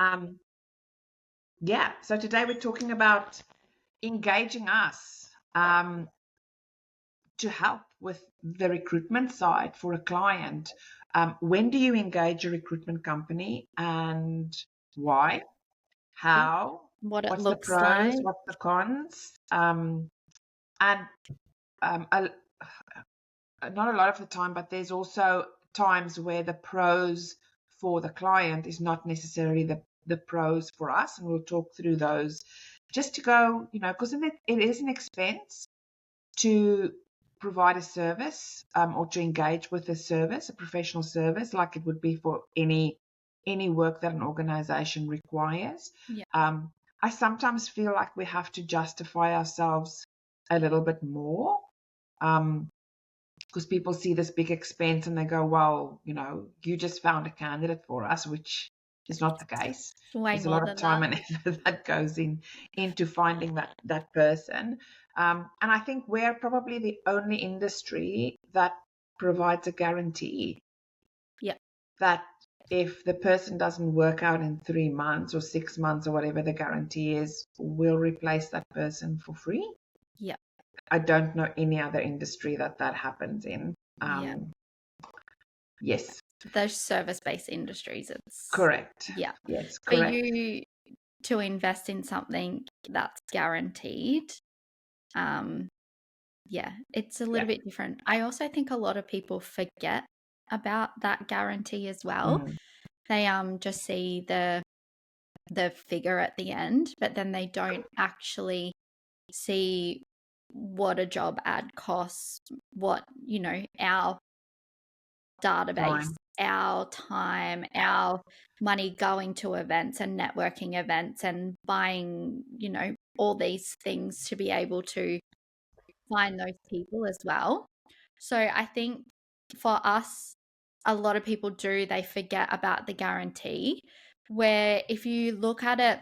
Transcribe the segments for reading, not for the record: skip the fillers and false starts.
Um, yeah, so today we're talking about engaging us to help with the recruitment side for a client. When do you engage a recruitment company and why? How? What it What's the looks pros? like. What's the cons? And a, not a lot of the time, but there's also times where the pros for the client is not necessarily the pros for us. And we'll talk through those just to go, because it is an expense to provide a service or to engage with a service, a professional service, like it would be for any work that an organization requires. Yeah. I sometimes feel like we have to justify ourselves a little bit more because people see this big expense and they go, well, you just found a candidate for us, which is not the case. Way There's a more lot of than time that. and effort that goes into finding that person. And I think we're probably the only industry that provides a guarantee Yeah. that if the person doesn't work out in 3 months or 6 months or whatever the guarantee is, we'll replace that person for free. Yeah. I don't know any other industry that happens in. Yeah. Yes, Those service-based industries, it's correct. yeah. Yes, For correct. you to invest in something that's guaranteed, yeah, it's a little bit different. I also think a lot of people forget about that guarantee as well. Mm, They just see the figure at the end, but then they don't actually see what a job ad costs, what, our database, fine. our time, our money going to events and networking events and buying, all these things to be able to find those people as well. So I think for us, a lot of people they forget about the guarantee. Where if you look at it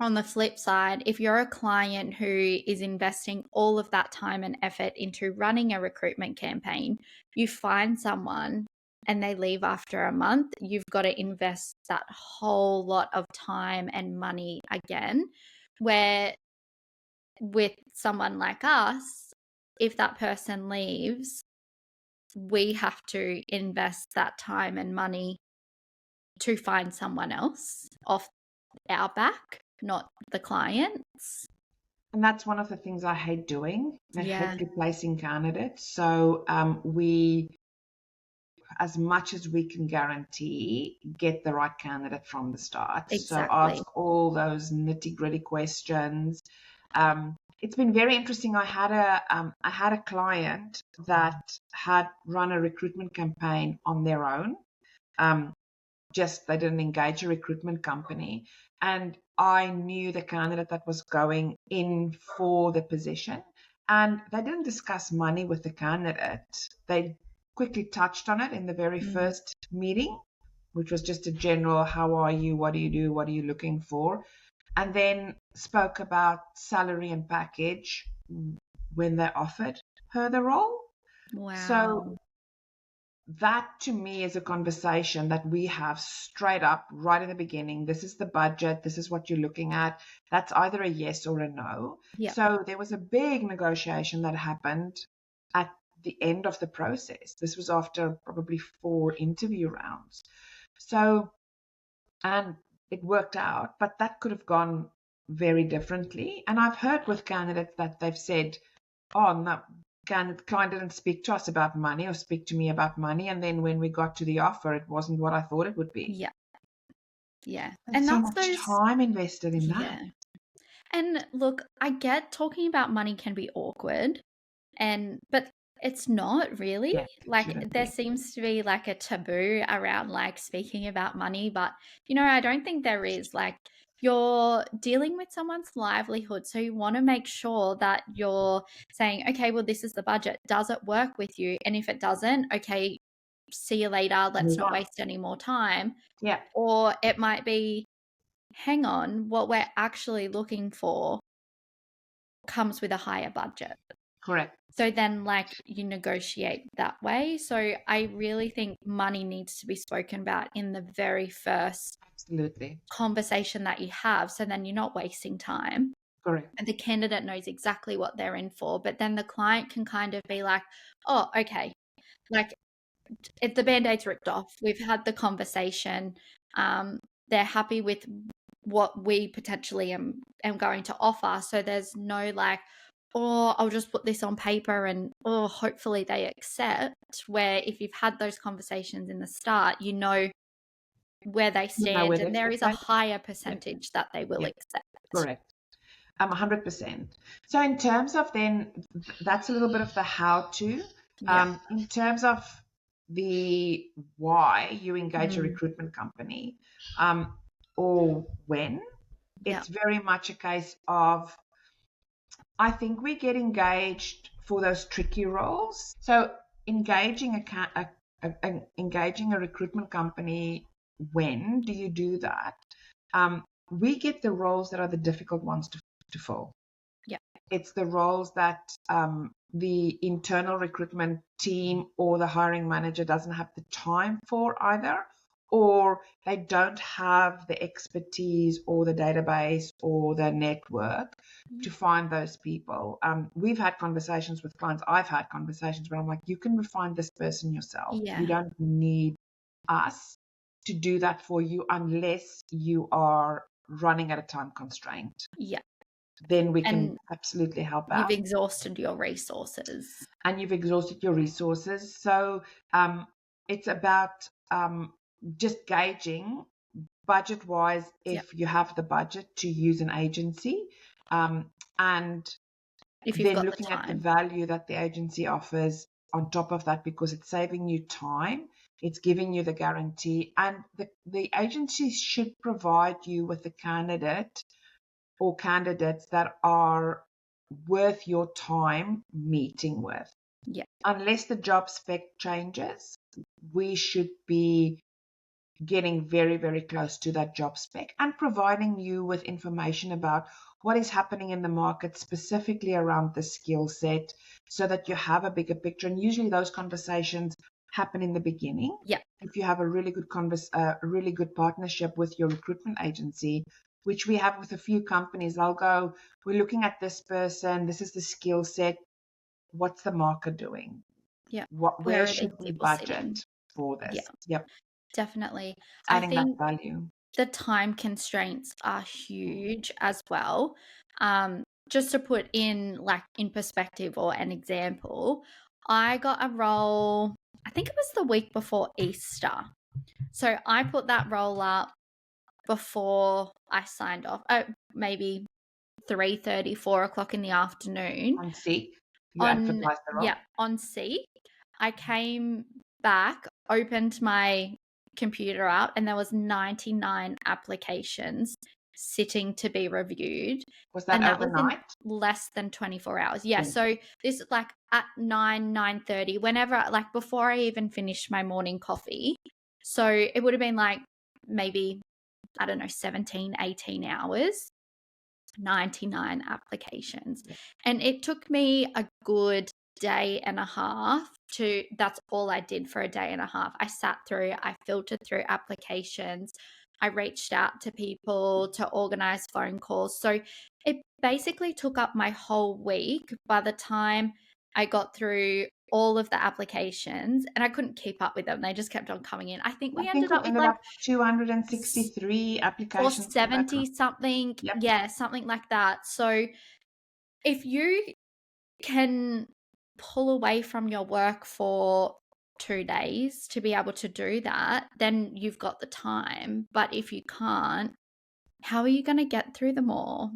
on the flip side, if you're a client who is investing all of that time and effort into running a recruitment campaign, you find someone and they leave after a month, you've got to invest that whole lot of time and money again. Where with someone like us, if that person leaves, we have to invest that time and money to find someone else off our back, not the clients. And that's one of the things I hate doing. I Yeah. hate replacing candidates. So we, as much as we can guarantee, get the right candidate from the start. So Exactly. ask all those nitty-gritty questions. It's been very interesting. I had a client that had run a recruitment campaign on their own. Just they didn't engage a recruitment company, and I knew the candidate that was going in for the position, and they didn't discuss money with the candidate. They quickly touched on it in the very first meeting, which was just a general, how are you, what do you do, what are you looking for, and then spoke about salary and package when they offered her the role. Wow. So that to me is a conversation that we have straight up right in the beginning. This is the budget. This is what you're looking at. That's either a yes or a no. Yeah. So there was a big negotiation that happened at the end of the process. This was after probably 4 interview rounds. So, and it worked out, but that could have gone very differently. And I've heard with candidates that they've said, oh, no, client didn't speak to us about money or speak to me about money. And then when we got to the offer, it wasn't what I thought it would be. Yeah. Yeah. And so that's much those. time invested in Yeah. that. And look, I get talking about money can be awkward, but it's not really. Yeah, Like there seems to be like a taboo around like speaking about money, but I don't think there is. Like you're dealing with someone's livelihood, so you want to make sure that you're saying, okay, well, this is the budget. Does it work with you? And if it doesn't, okay, see you later. Let's move not on. waste any more time. Yeah. Or it might be, hang on, what we're actually looking for comes with a higher budget. Correct. So then like you negotiate that way. So I really think money needs to be spoken about in the very first Absolutely. conversation that you have. So then you're not wasting time. Correct. And the candidate knows exactly what they're in for. But then the client can kind of be like, oh, okay, like if the band-aid's ripped off, we've had the conversation, they're happy with what we potentially am going to offer. So there's no like, oh, I'll just put this on paper and oh, hopefully they accept. Where if you've had those conversations in the start, you know where they You know stand, where the and there is a expectation. higher Yep. percentage that they will Yep. accept. Correct. 100%. So in terms of then, that's a little bit of the how to. Yeah. In terms of the why you engage a Mm. recruitment company, or when, Yeah. it's very much a case of, I think we get engaged for those tricky roles. So engaging engaging a recruitment company, when do you do that? We get the roles that are the difficult ones to fill. Yeah. It's the roles that the internal recruitment team or the hiring manager doesn't have the time for either, or they don't have the expertise or the database or the network to find those people. We've had conversations with clients. I've had conversations where I'm like, you can find this person yourself. Yeah. You don't need us to do that for you unless you are running at a time constraint. Yeah. Then we can And absolutely help you've out. exhausted your resources. And you've exhausted your resources. So it's about just gauging budget wise if you have the budget to use an agency, and If you've then got the looking at the time. value that the agency offers on top of that, because it's saving you time, it's giving you the guarantee, and the agency should provide you with a candidate or candidates that are worth your time meeting with. Yeah. Unless the job spec changes, we should be getting very, very close to that job spec and providing you with information about what is happening in the market, specifically around the skill set, so that you have a bigger picture. And usually those conversations happen in the beginning. Yeah. If you have a really good partnership with your recruitment agency, which we have with a few companies, they'll go, we're looking at this person, this is the skill set, what's the market doing? Yeah. Where Where are these should we people sitting? budget for this? Yeah, Yep, definitely. I adding that think value. the time constraints are huge as well. Just to put in perspective or an example, I got a role, I think it was the week before Easter. So I put that role up before I signed off, maybe 3:30, 4 o'clock in the afternoon. On Seek, you advertise the role. On Seek. I came back, opened my computer up, and there was 99 applications sitting to be reviewed. Was that And that was in overnight? less than 24 hours. Yeah. Yeah. So this like at 9:30, whenever, like before I even finished my morning coffee. So it would have been like maybe, I don't know, 17, 18 hours, 99 applications. Yeah. And it took me a good day and a half that's all I did for a day and a half. I sat through, I filtered through applications, I reached out to people to organize phone calls. So it basically took up my whole week by the time I got through all of the applications, and I couldn't keep up with them. They just kept on coming in. I think we I think ended we up with ended like up 263 applications. 470 something. Yep. Yeah, something like that. So if you can pull away from your work for 2 days to be able to do that, then you've got the time. But if you can't, how are you going to get through them all?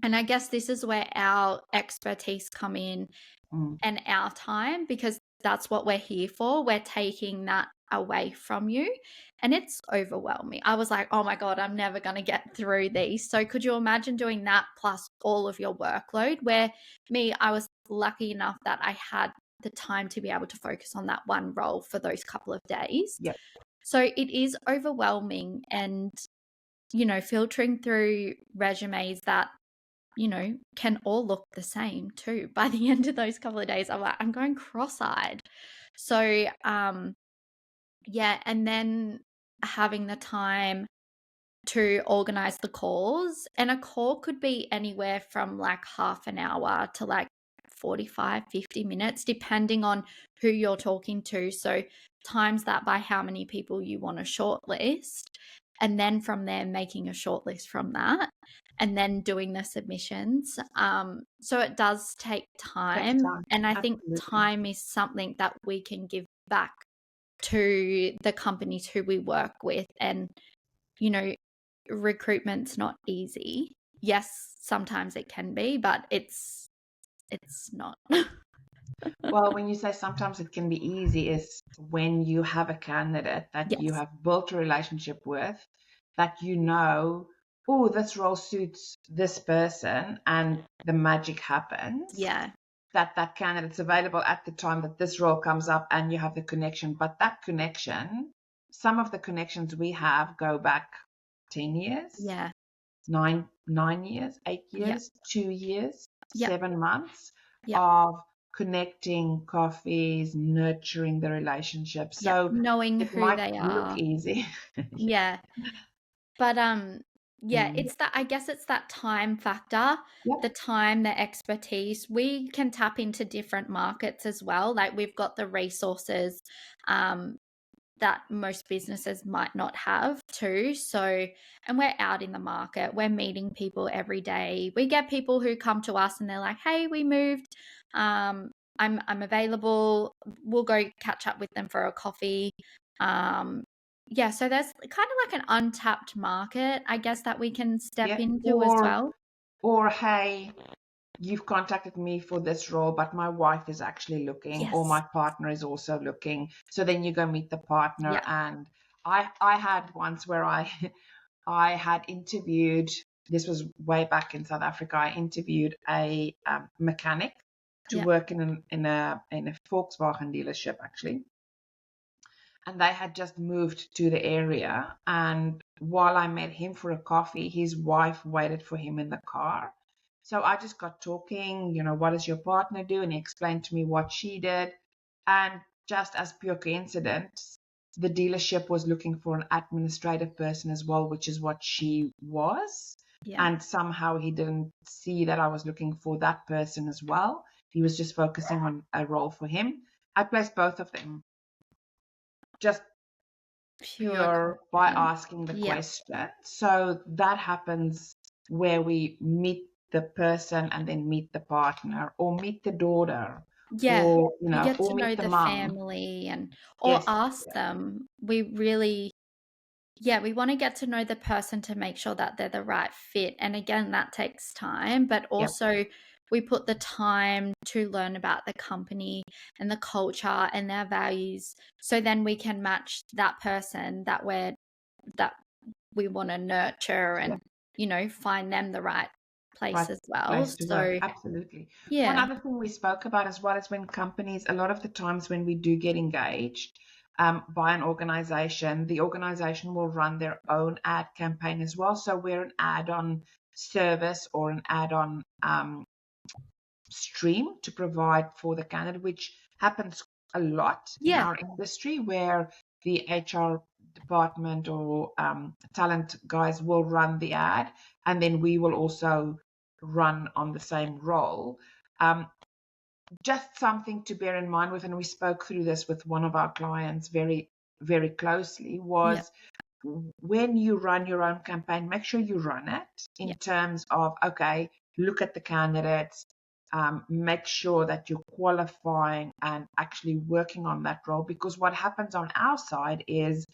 And I guess this is where our expertise come in and our time, because that's what we're here for. We're taking that away from you, and it's overwhelming. I was like, oh my God, I'm never going to get through these. So could you imagine doing that plus all of your workload? Where I was lucky enough that I had the time to be able to focus on that one role for those couple of days. Yep. So it is overwhelming, and filtering through resumes that can all look the same too. By the end of those couple of days, I'm going cross-eyed. So, yeah, and then having the time to organize the calls. And a call could be anywhere from like half an hour to like 45, 50 minutes, depending on who you're talking to. So times that by how many people you want to shortlist. And then from there, making a shortlist from that and then doing the submissions. So it does take Takes time. time. And I think Absolutely. time is something that we can give back to the companies who we work with. And, you know, recruitment's not easy. Yes, sometimes it can be, but it's not. Well, when you say sometimes it can be easy, is when you have a candidate that you Yes. have built a relationship with, that you know, oh, this role suits this person, and the magic happens. Yeah. That candidate's available at the time that this role comes up, and you have the connection. But that connection, some of the connections we have go back 10 years, Yeah. 9 years, 8 Yeah. years, 2 years, Yeah. 7 months Yeah. of connecting, coffees, nurturing the relationship. Yeah. So Knowing it who might they look are. easy. Yeah. But yeah, Mm. it's that, I guess it's that time factor, Yep. the time, the expertise. We can tap into different markets as well. Like we've got the resources that most businesses might not have too. So, and we're out in the market, we're meeting people every day. We get people who come to us and they're like, "Hey, we moved. I'm available. We'll go catch up with them for a coffee." Yeah, so there's kind of like an untapped market, I guess, that we can step Yeah. into as well. Or hey, you've contacted me for this role, but my wife is actually looking, or Yes. my partner is also looking. So then you go meet the partner. Yeah. And I had once where I I had interviewed. This was way back in South Africa. I interviewed a mechanic to Yeah. work in a Volkswagen dealership actually, and they had just moved to the area. And while I met him for a coffee, his wife waited for him in the car. So I just got talking, what does your partner do? And he explained to me what she did. And just as pure coincidence, the dealership was looking for an administrative person as well, which is what she was. Yeah. And somehow he didn't see that I was looking for that person as well. He was just focusing on a role for him. I placed both of them just Pure pure by coincidence. asking the Yeah. question. So that happens where we meet the person and then meet the partner, or meet the daughter, Yeah. or You get or to know meet the the mum. family or Yes. ask them. We really, yeah, we want to get to know the person to make sure that they're the right fit. And again, that takes time, but Yep. also we put the time to learn about the company and the culture and their values. So then we can match that person that we want to nurture Yep. and, find them the right place Right as well. place to go. So Absolutely. One yeah, other thing we spoke about as well is when companies, a lot of the times when we do get engaged by an organization, the organization will run their own ad campaign as well. So we're an add-on service or an add-on stream to provide for the candidate, which happens a lot in yeah, our industry, where the HR department or talent guys will run the ad, and then we will also run on the same role. Just something to bear in mind with, and we spoke through this with one of our clients very, very closely, yeah, was when you run your own campaign, make sure you run it yeah, in terms of, okay, look at the candidates, make sure that you're qualifying and actually working on that role. Because what happens on our side is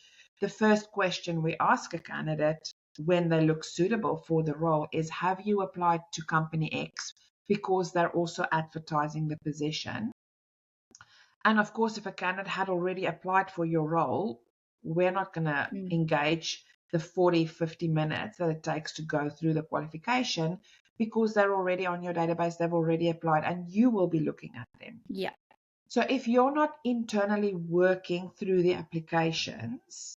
the first question we ask a candidate when they look suitable for the role is, have you applied to company X? Because they're also advertising the position. And of course, if a candidate had already applied for your role, we're not going to mm, engage the 40, 50 minutes that it takes to go through the qualification, because they're already on your database, they've already applied, and you will be looking at them. yeah, So if you're not internally working through the applications,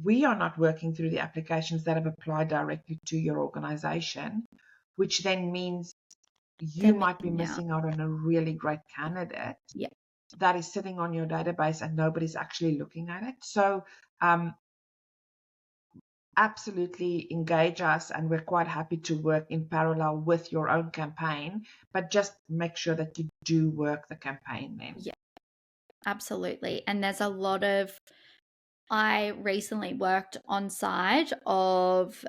we are not working through the applications that have applied directly to your organization, which then means they're you might be missing out. missing out on a really great candidate Yeah, that is sitting on your database and nobody's actually looking at it. So absolutely engage us, and we're quite happy to work in parallel with your own campaign, but just make sure that you do work the campaign then. Yeah, absolutely. And there's a lot of, I recently worked on side of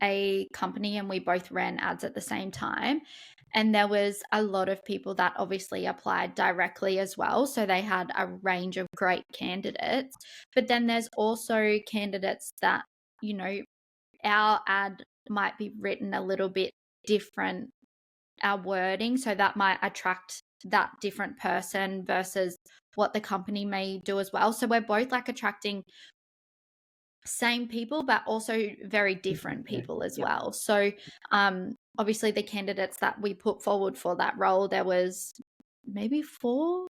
a company, and we both ran ads at the same time. And there was a lot of people that obviously applied directly as well. So they had a range of great candidates. But then there's also candidates that, you know, our ad might be written a little bit different, our wording, so that might attract that different person versus what the company may do as well. So we're both like attracting same people, but also very different people as Yeah. well. So obviously the candidates that we put forward for that role, there was maybe four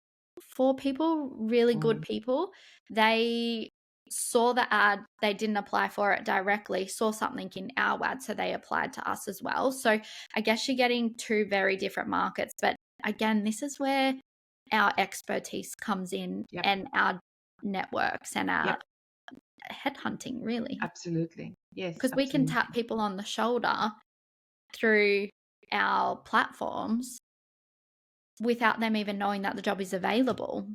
people, really good people. They saw the ad, they didn't apply for it directly, saw something in our ad, so they applied to us as well. So I guess you're getting two very different markets. But again, this is where our expertise comes in, Yep. and our networks and our Yep. headhunting, really. Absolutely. Yes. Because we can tap people on the shoulder through our platforms without them even knowing that the job is available.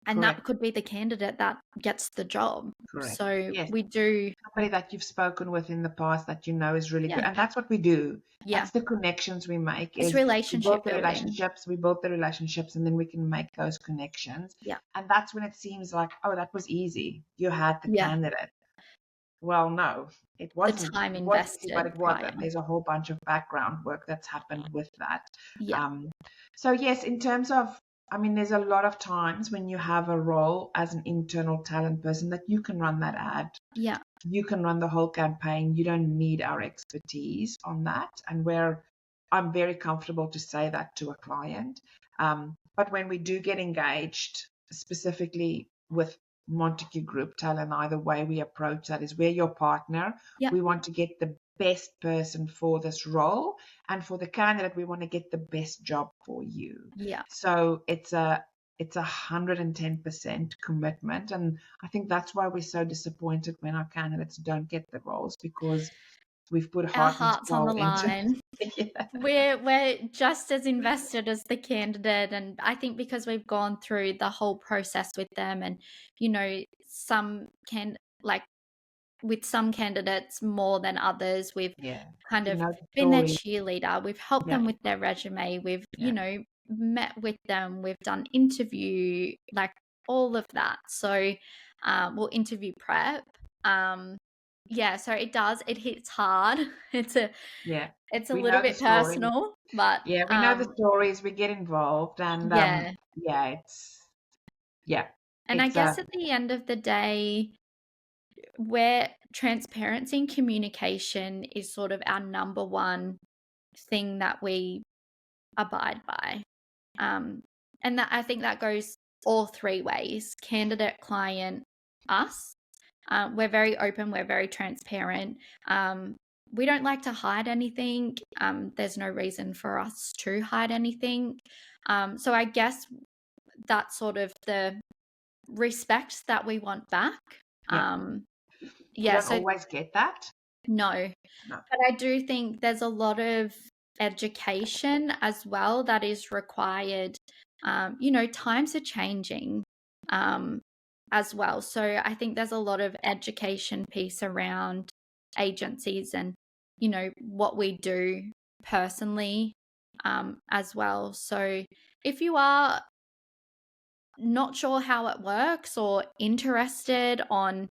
And Correct. that could be the candidate that gets the job. Correct. So Yes. we do. Somebody that you've spoken with in the past that you know is really good. Yeah. And that's what we do. Yeah. That's the connections we make. It's Is we relationship build the building. relationships, and then we can make those connections. Yeah. And that's when it seems like, oh, that was easy. You had the Yeah. candidate. Well, no, it The wasn't. time It wasn't easy, but invested it wasn't. prior. There's a whole bunch of background work that's happened with that. Yeah. So yes, in terms of, I mean, there's a lot of times when you have a role as an internal talent person that you can run that ad. Yeah. You can run the whole campaign. You don't need our expertise on that. And I'm very comfortable to say that to a client. But when we do get engaged, specifically with Montagu Group, Tayla and I, the way we approach that is we're your partner. Yeah. We want to get the best person for this role. And for the candidate, we want to get the best job for you. Yeah. So it's a 110% commitment. And I think that's why we're so disappointed when our candidates don't get the roles, because we've put Our heart and hearts on soul the into line. Yeah. We're just as invested as the candidate. And I think because we've gone through the whole process with them, and, you know, some can, like, with some candidates more than others, we've kind of been their cheerleader. We've helped them with their resume. We've, you know, met with them. We've done interview, like all of that. So we'll interview prep. Yeah, so it hits hard. It's a little bit personal, but we know the stories, we get involved, and and I guess at the end of the day, where transparency and communication is sort of our number one thing that we abide by. And that, I think that goes all three ways: candidate, client, us. We're very open, we're very transparent. We don't like to hide anything. There's no reason for us to hide anything. So I guess that's sort of the respect that we want back. You don't always get that. No. But I do think there's a lot of education as well that is required. You know, times are changing as well. So I think there's a lot of education piece around agencies and, you know, what we do personally as well. So if you are not sure how it works or interested on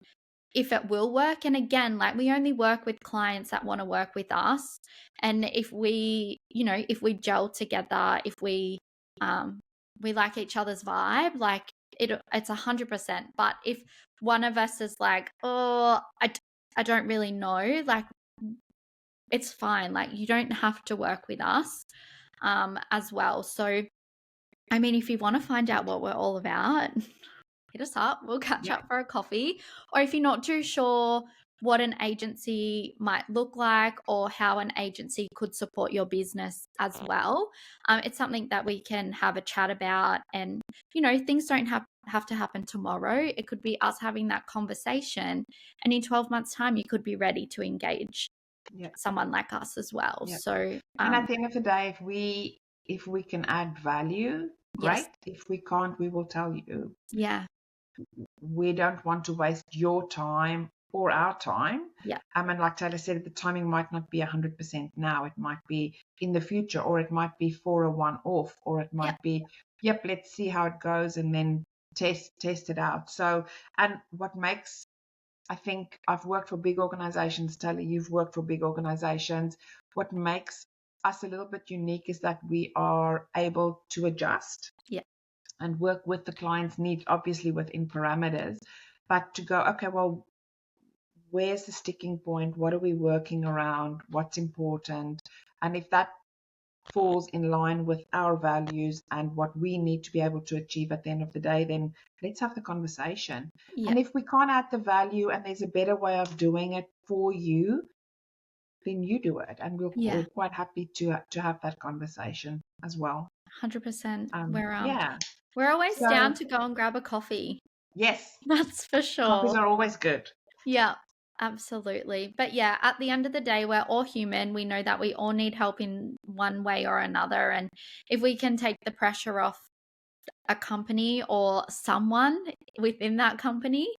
if it will work, and again, like, we only work with clients that want to work with us, and if we, you know, if we gel together, if we like each other's vibe, like, it's 100%. But if one of us is like, oh, I don't really know, like, it's fine. Like, you don't have to work with us as well. So I mean, if you want to find out what we're all about, hit us up. We'll catch up for a coffee. Or if you're not too sure what an agency might look like or how an agency could support your business as well. It's something that we can have a chat about, and things don't have to happen tomorrow. It could be us having that conversation, and in 12 months time you could be ready to engage Yeah. someone like us as well. Yeah. So And at the end of the day, if we can add value, great. yes. If we can't, we will tell you. Yeah. We don't want to waste your time or our time. Yeah. And like Taylor said, the timing might not be 100% now. It might be in the future, or it might be for a one-off, or it might be, yep, let's see how it goes and then test it out. So, and what makes, I think I've worked for big organizations, Taylor, you've worked for big organizations. What makes us a little bit unique is that we are able to adjust. Yeah. And work with the client's needs, obviously within parameters, but to go, okay, well, where's the sticking point? What are we working around? What's important? And if that falls in line with our values and what we need to be able to achieve at the end of the day, then let's have the conversation. Yeah. And if we can't add the value and there's a better way of doing it for you, then you do it. And we're quite happy to have that conversation as well. 100%. Yeah. We're always So, down to go and grab a coffee. Yes. That's for sure. Coffees are always good. Yeah, absolutely. But yeah, at the end of the day, we're all human. We know that we all need help in one way or another. And if we can take the pressure off a company or someone within that company,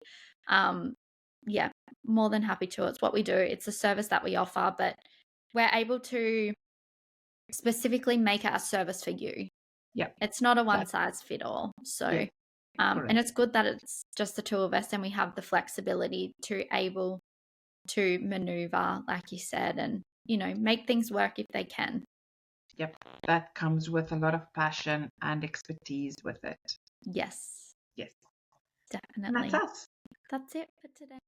yeah, more than happy to. It's what we do. It's a service that we offer, but we're able to specifically make it a service for you. Yeah. It's not a one size fit all. So, and it's good that it's just the two of us and we have the flexibility to able to maneuver, like you said, and, make things work if they can. Yep. That comes with a lot of passion and expertise with it. Yes. Yes. Definitely. And that's us. That's it for today.